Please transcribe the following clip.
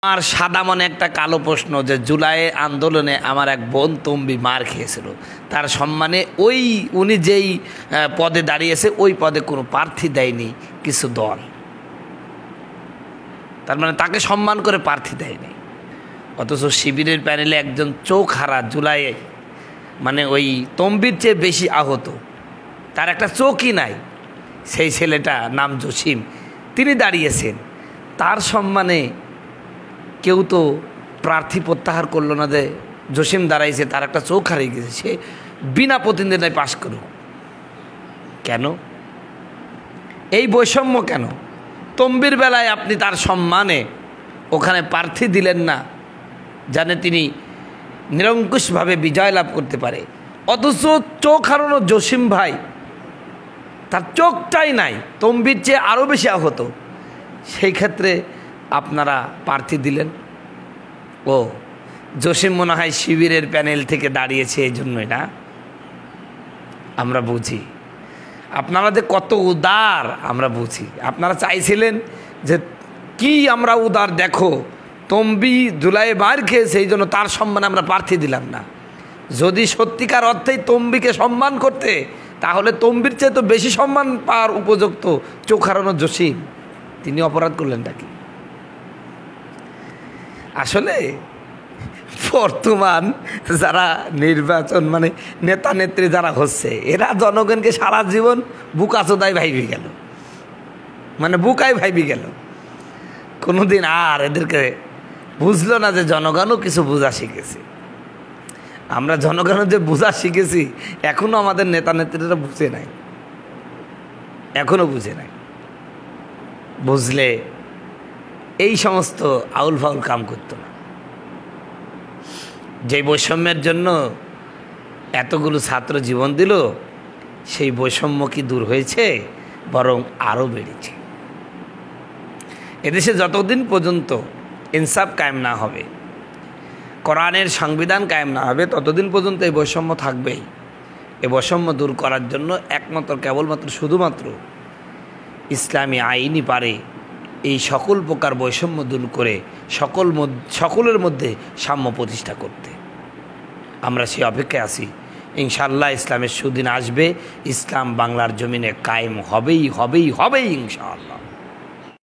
আমার সাদা মনে একটা কালো প্রশ্ন যে জুলাই আন্দোলনে আমার এক বোন তম্বি মার খেয়েছিল, তার সম্মানে উনি যেই পদে দাঁড়িয়েছে ওই পদে কোনো প্রার্থী দেয়নি কিছু দল, তার মানে তাকে সম্মান করে প্রার্থী দেয়নি। অথচ শিবিরের প্যানেলে একজন চোখ হারা জুলাইয়ে মানে ওই তম্বির চেয়ে বেশি আহত, তার একটা চোখই নাই, সেই ছেলেটা নাম জসিম, তিনি দাঁড়িয়েছেন, তার সম্মানে কেউ তো প্রার্থী প্রত্যাহার করলো না যে জসিম দাঁড়াইছে, তার একটা চোখ হারিয়ে গেছে, সে বিনা প্রতিদ্বন্দ্বিতায় পাশ করুক। কেন এই বৈষম্য? কেন তম্বির বেলায় আপনি তার সম্মানে ওখানে প্রার্থী দিলেন না জানে তিনি নিরঙ্কুশভাবে বিজয় লাভ করতে পারে, অথচ চোখ হারানো জসিম ভাই তার চোখটাই নাই, তম্বির চেয়ে আরও বেশি আহত, সেই ক্ষেত্রে আপনারা প্রার্থী দিলেন। ও জসিম মনে হয় শিবিরের প্যানেল থেকে দাঁড়িয়েছে, এই জন্যই না? আমরা বুঝি আপনারা যে কত উদার আমরা বুঝি। আপনারা চাইছিলেন যে কি আমরা উদার, দেখো তম্বি জুলাই মার খেয়েছে, এই জন্য তার সম্মানে আমরা প্রার্থী দিলাম না। যদি সত্যিকার অর্থেই তম্বিকে সম্মান করতে, তাহলে তম্বির চেয়ে তো বেশি সম্মান পাওয়ার উপযুক্ত চোখ হারানো জসিম, তিনি অপরাধ করলেন নাকি? আসলে বর্তমান যারা নির্বাচন মানে নেতা নেত্রী যারা হচ্ছে, এরা জনগণকে সারা জীবন বুকাচোদায় ভাইবি গেল, মানে বুকায় ভাইবি গেল, কোনোদিন আর এদেরকে বুঝলো না যে জনগণও কিছু বোঝা শিখেছে। আমরা জনগণও যে বোঝা শিখেছি এখনও আমাদের নেতা নেত্রীরা বুঝে নাই, এখনও বুঝে নাই। বুঝলে এই সমস্ত আউল ফাউল কাম করতো না। যে বৈষম্যের জন্য এতগুলো ছাত্র জীবন দিল, সেই বৈষম্য কি দূর হয়েছে? বরং আরও বেড়েছে। এদেশে যতদিন পর্যন্ত ইনসাফ কায়েম না হবে, কোরআনের সংবিধান কায়েম না হবে, ততদিন পর্যন্ত এই বৈষম্য থাকবেই। এই বৈষম্য দূর করার জন্য একমাত্র কেবলমাত্র শুধুমাত্র ইসলামী আইনই পারে এই সকল প্রকার বৈষম্য দূর করে সকলের মধ্যে সাম্য প্রতিষ্ঠা করতে। আমরা সেই অপেক্ষায় আছি। ইনশাআল্লাহ ইসলামের সুদিন আসবে, ইসলাম বাংলার জমিনে কায়েম হবেই ইনশাআল্লাহ।